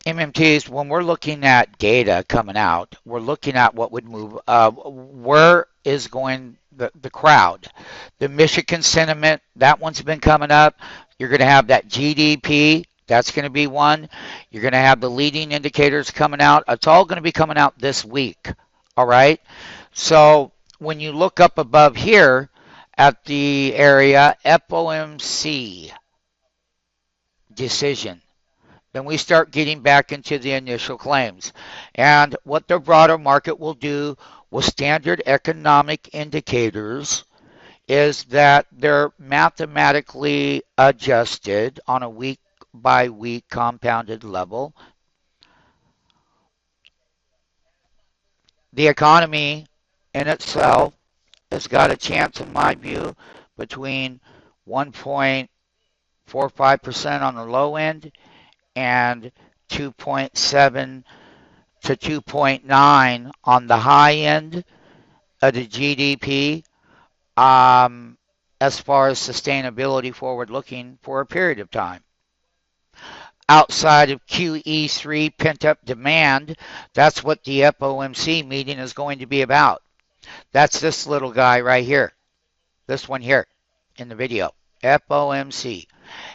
MMTs, when we're looking at data coming out, we're looking at what would move, where is going the crowd. The Michigan sentiment, that one's been coming up. You're going to have that GDP, that's going to be one. You're going to have the leading indicators coming out. It's all going to be coming out this week. All right. So when you look up above here at the area FOMC decision, then we start getting back into the initial claims. And what the broader market will do with standard economic indicators is that they're mathematically adjusted on a week by week compounded level. The economy in itself has got a chance, in my view, between 1.45% on the low end and 2.7 to 2.9 on the high end of the GDP, as far as sustainability forward looking for a period of time. Outside of QE3 pent up demand, that's what the FOMC meeting is going to be about. That's this little guy right here, this one here in the video, FOMC.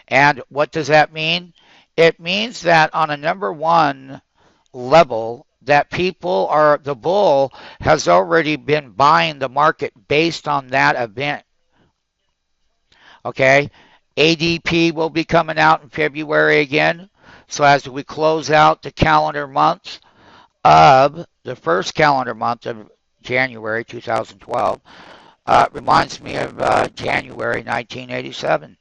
And what does that mean? It means that on a number one level, that people are, the bull has already been buying the market based on that event. Okay? ADP will be coming out in February again. So as we close out the calendar month of the first calendar month of January 2012, reminds me of January 1987.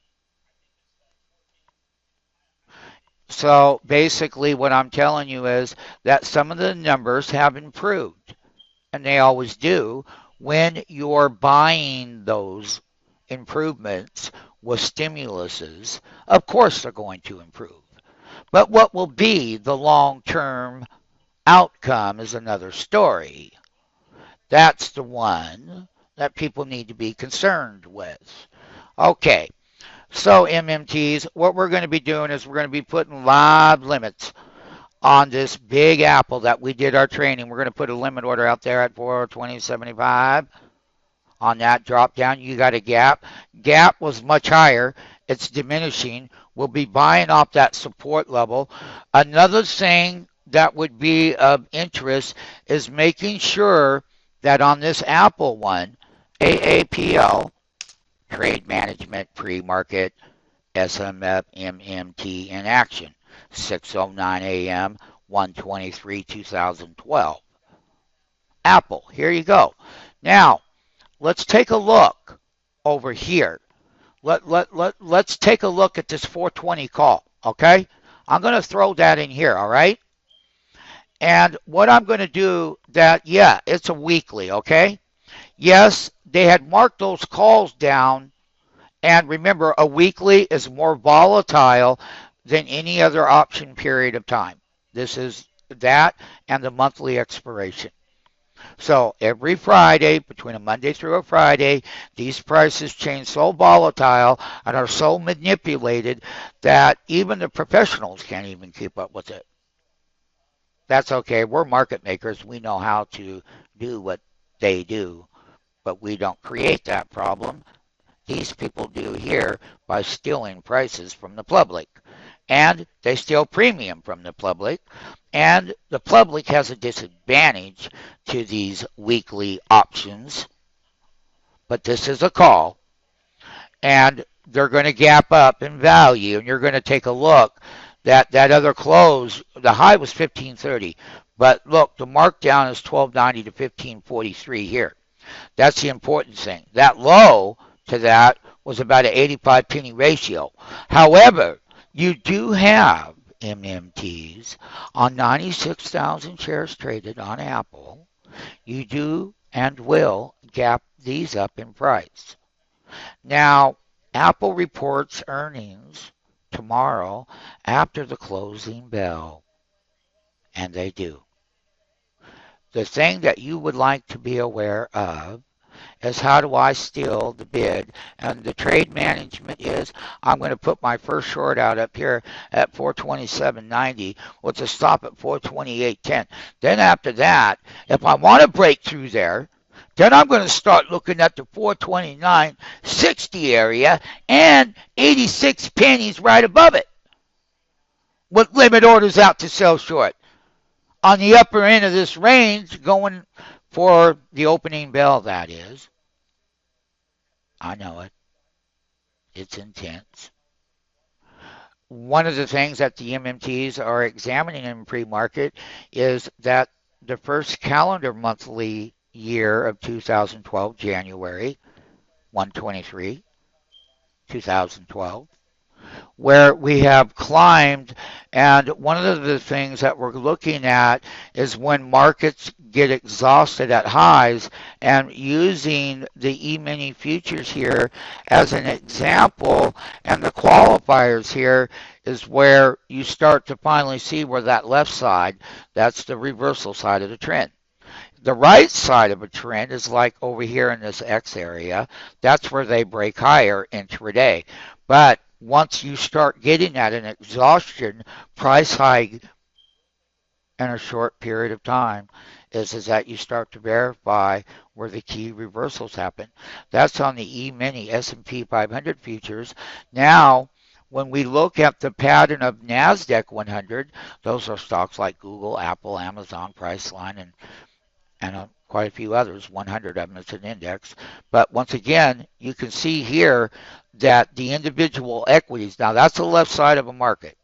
So basically, what I'm telling you is that some of the numbers have improved, and they always do when you're buying those improvements with stimuluses. Of course, they're going to improve. But what will be the long term outcome is another story. That's the one that people need to be concerned with. Okay, so MMTs, what we're going to be doing is we're going to be putting live limits on this big apple that we did our training. We're going to put a limit order out there at 420.75. On that drop down, you got a gap. Gap was much higher. It's diminishing. We'll be buying off that support level. Another thing that would be of interest is making sure that on this Apple one, AAPL, Trade Management Pre-Market, SMF MMT in action, 6:09 a.m., 1/23/2012. Apple, here you go. Now, let's take a look over here. Let's take a look at this 420 call, okay? I'm going to throw that in here, all right? And what I'm going to do that, yeah, it's a weekly, okay? Yes, they had marked those calls down. And remember, a weekly is more volatile than any other option period of time. This is that and the monthly expiration. So every Friday, between a Monday through a Friday, these prices change so volatile and are so manipulated that even the professionals can't even keep up with it. That's okay. We're market makers. We know how to do what they do, but we don't create that problem. These people do here by stealing prices from the public. And they steal premium from the public. And the public has a disadvantage to these weekly options. But this is a call. And they're going to gap up in value. And you're going to take a look. That other close, the high was 1530. But look, the markdown is 1290 to 1543 here. That's the important thing. That low to that was about an 85 penny ratio. However, you do have MMTs on 96,000 shares traded on Apple. You do and will gap these up in price. Now, Apple reports earnings tomorrow after the closing bell, and they do. The thing that you would like to be aware of is how do I steal the bid? And the trade management is I'm going to put my first short out up here at 427.90 with a stop at 428.10. Then after that, if I want to break through there, then I'm going to start looking at the 429.60 area and 86 pennies right above it with limit orders out to sell short. On the upper end of this range, going for the opening bell, that is. I know it. It's intense. One of the things that the MMTs are examining in pre-market is that the first calendar monthly year of 2012, January 123, 2012, where we have climbed. And one of the things that we're looking at is when markets get exhausted at highs, and using the E-mini futures here as an example, and the qualifiers here is where you start to finally see where that left side, that's the reversal side of the trend. The right side of a trend is like over here in this X area. That's where they break higher intraday. But once you start getting at an exhaustion price hike in a short period of time, is that you start to verify where the key reversals happen. That's on the E-mini S&P 500 futures. Now, when we look at the pattern of NASDAQ 100, those are stocks like Google, Apple, Amazon, Priceline, and quite a few others, 100 of them is an index. But once again, you can see here that the individual equities, now that's the left side of a market,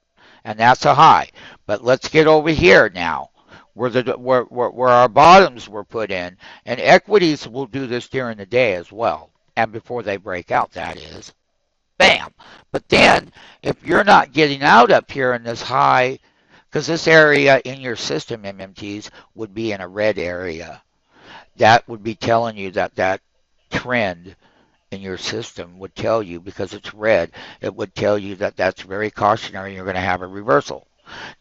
and that's a high. But let's get over here now, where our bottoms were put in, and equities will do this during the day as well, and before they break out, that is. Bam! But then, if you're not getting out up here in this high, because this area in your system, MMTs, would be in a red area. That would be telling you that that trend in your system would tell you, because it's red, it would tell you that that's very cautionary. You're going to have a reversal.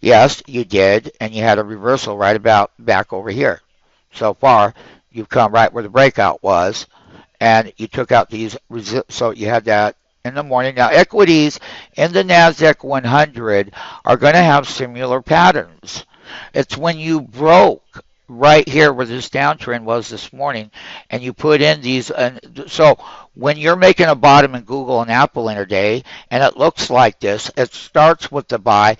Yes, you did, and you had a reversal right about back over here. So far, you've come right where the breakout was, and you took out these, so you had that in the morning. Now, equities in the NASDAQ 100 are going to have similar patterns. It's when you broke right here where this downtrend was this morning, and you put in these. So when you're making a bottom in Google and Apple intraday, and it looks like this, it starts with the buy.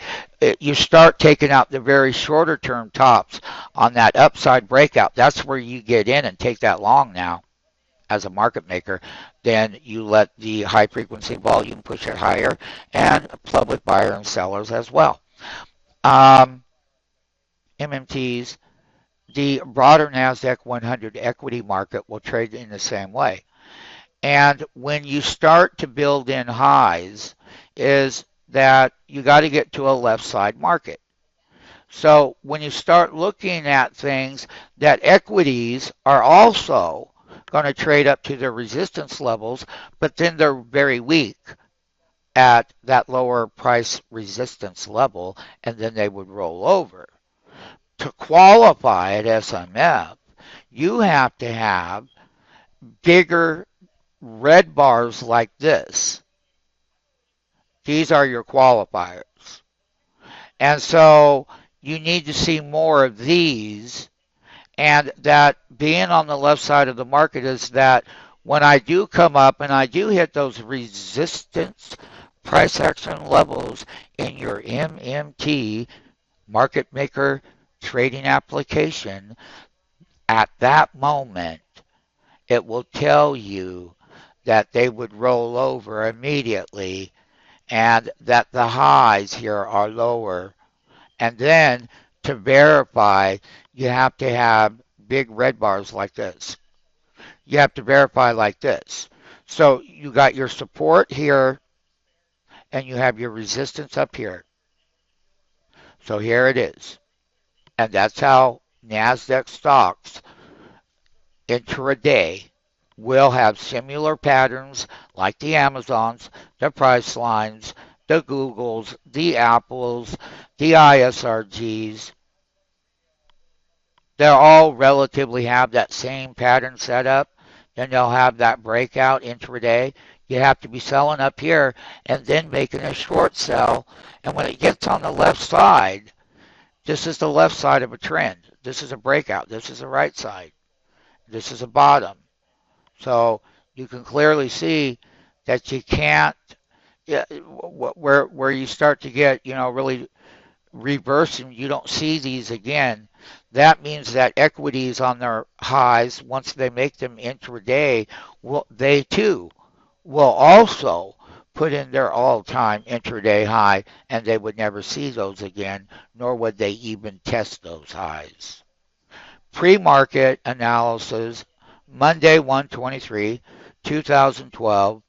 You start taking out the very shorter term tops on that upside breakout. That's where you get in and take that long now as a market maker. Then you let the high frequency volume push it higher, and public buyer and sellers as well. MMTs, the broader NASDAQ 100 equity market will trade in the same way. And when you start to build in highs, is that you got to get to a left side market. So when you start looking at things, that equities are also going to trade up to their resistance levels, but then they're very weak at that lower price resistance level, and then they would roll over. To qualify at SMF, you have to have bigger red bars like this. These are your qualifiers. And so you need to see more of these, and that being on the left side of the market is that when I do come up and I do hit those resistance price action levels in your MMT market maker trading application, at that moment it will tell you that they would roll over immediately and that the highs here are lower. And then to verify, you have to have big red bars like this. You have to verify like this. So you got your support here, and you have your resistance up here. So here it is. And that's how NASDAQ stocks intraday will have similar patterns like the Amazons, the Pricelines, the Googles, the Apples, the ISRGs. They all relatively have that same pattern set up. then they'll have that breakout intraday. You have to be selling up here and then making a short sell. And when it gets on the left side, this is the left side of a trend. This is a breakout. This is the right side. This is a bottom. So you can clearly see that you can't, yeah, where you start to get, really reversing, you don't see these again. That means that equities on their highs, once they make them intraday, they too will also put in their all-time intraday high, and they would never see those again, nor would they even test those highs. Pre-market analysis, Monday 1/23, 2012.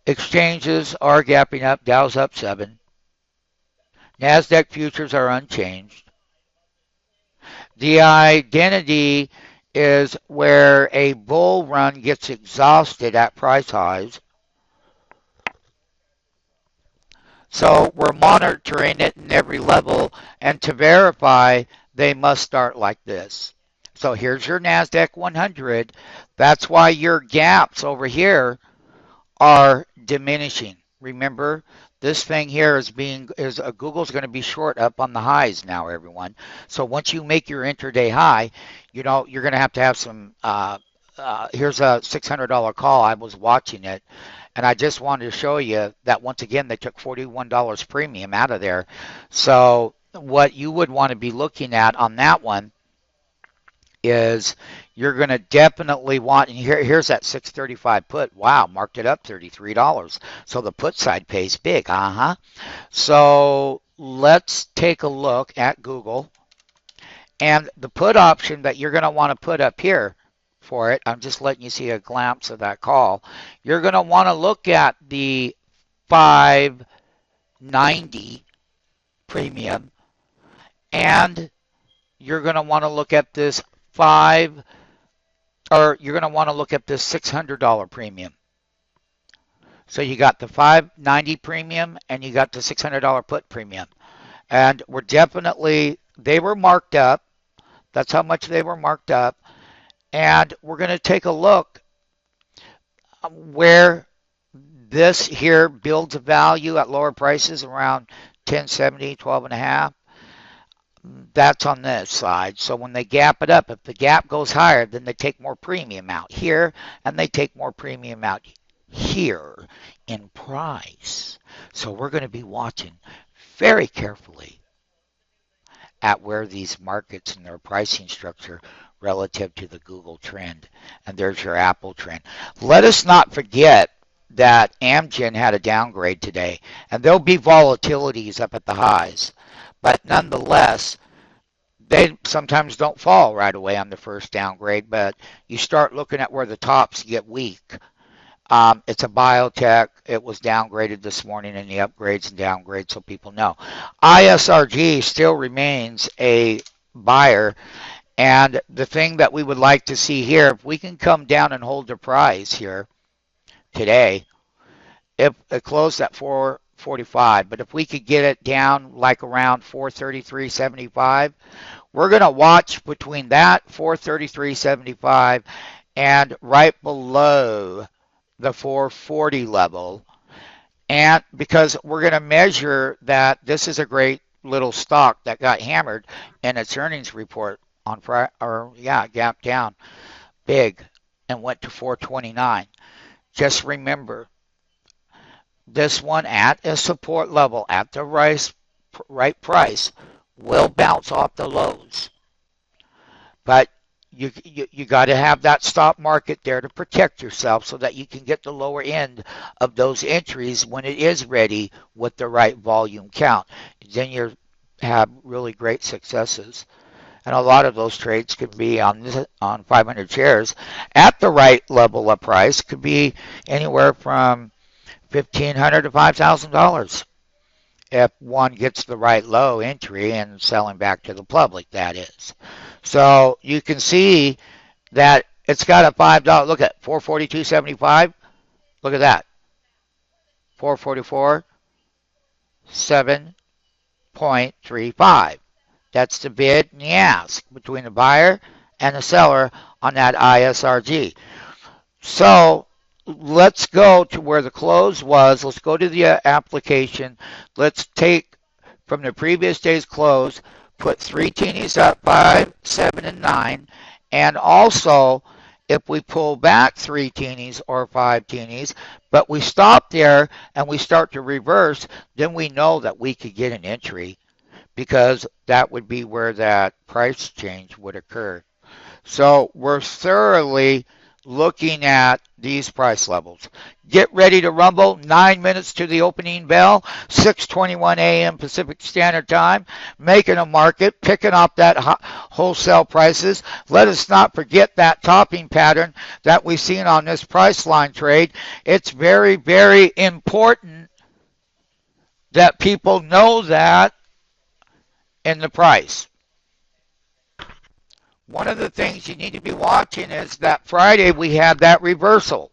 Exchanges are gapping up. Dow's up 7. NASDAQ futures are unchanged. The identity is where a bull run gets exhausted at price highs. So we're monitoring it in every level, and to verify, they must start like this. So here's your NASDAQ 100. That's why your gaps over here are diminishing. Remember, this thing here Google's going to be short up on the highs now, everyone. So once you make your intraday high, you're going to have some. Here's a $600 call. I was watching it, and I just wanted to show you that once again they took $41 premium out of there. So what you would want to be looking at on that one is you're going to definitely want, and here's that 635 put. Wow, marked it up $33. So the put side pays big. So let's take a look at Google. And the put option that you're going to want to put up here for it, I'm just letting you see a glimpse of that call. You're going to want to look at the 590 premium, and you're going to want to look at this $600 premium. So you got the 590 premium and you got the $600 put premium. And they were marked up. That's how much they were marked up. And we're going to take a look where this here builds a value at lower prices around 1070, 12 and a half. That's on this side. So when they gap it up, if the gap goes higher, then they take more premium out here and they take more premium out here in price. So we're going to be watching very carefully at where these markets and their pricing structure relative to the Google trend. And there's your Apple trend. Let us not forget that Amgen had a downgrade today, and there'll be volatilities up at the highs. But nonetheless, they sometimes don't fall right away on the first downgrade, but you start looking at where the tops get weak. It's a biotech. It was downgraded this morning in the upgrades and downgrades, so people know. ISRG still remains a buyer, and the thing that we would like to see here, if we can come down and hold the price here today, if it closed at 445, but if we could get it down like around 433.75, we're going to watch between that 433.75 and right below the 440 level. And because we're going to measure that this is a great little stock that got hammered in its earnings report on Friday, gapped down big and went to 429. Just remember, this one at a support level at the right price will bounce off the lows. But you got to have that stop market there to protect yourself so that you can get the lower end of those entries when it is ready with the right volume count. Then you have really great successes. And a lot of those trades could be on 500 shares at the right level of price. Could be anywhere from $1,500 to $5,000 if one gets the right low entry and selling back to the public, that is. So you can see that it's got a $5. Look at 442.75. Look at that. 444, 7.35. That's the bid and the ask between the buyer and the seller on that ISRG. So let's go to where the close was. Let's go to the application. Let's take from the previous day's close, put three teenies up, 5, 7, and 9. And also, if we pull back three teenies or five teenies, but we stop there and we start to reverse, then we know that we could get an entry because that would be where that price change would occur. So we're thoroughly looking at these price levels. Get ready to rumble. 9 minutes to the opening bell. 6:21 a.m. Pacific Standard Time. Making a market, picking up that wholesale prices. Let us not forget that topping pattern that we've seen on this price line trade. It's very, very important that people know that in the price. One of the things you need to be watching is that Friday we had that reversal.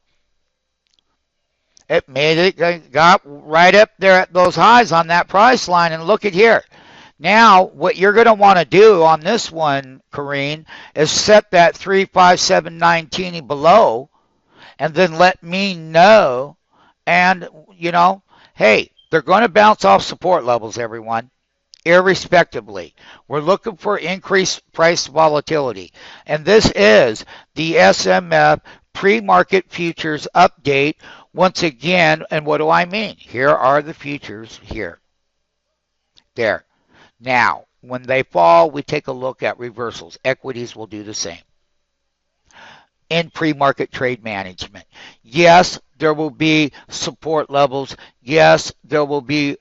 It made it, got right up there at those highs on that price line, and look at here. Now, what you're going to want to do on this one, Kareen, is set that 3579 teeny below, and then let me know. And, hey, they're going to bounce off support levels, everyone, irrespectively. We're looking for increased price volatility. And this is the SMF pre-market futures update once again. And what do I mean? Here are the futures here. There. Now, when they fall, we take a look at reversals. Equities will do the same. In pre-market trade management. Yes, there will be support levels. Yes, there will be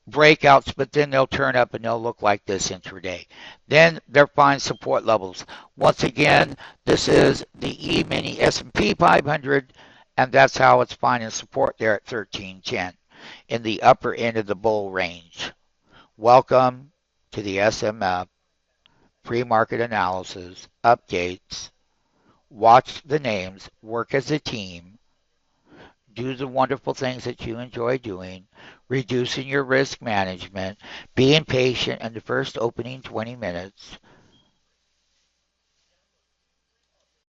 breakouts, but then they'll turn up and they'll look like this intraday. Then they'll find support levels. Once again, this is the EMini S&P 500, and that's how it's finding support there at 1310 in the upper end of the bull range. Welcome to the SMF pre-market analysis updates. Watch the names, work as a team, do the wonderful things that you enjoy doing, reducing your risk management, being patient in the first opening 20 minutes,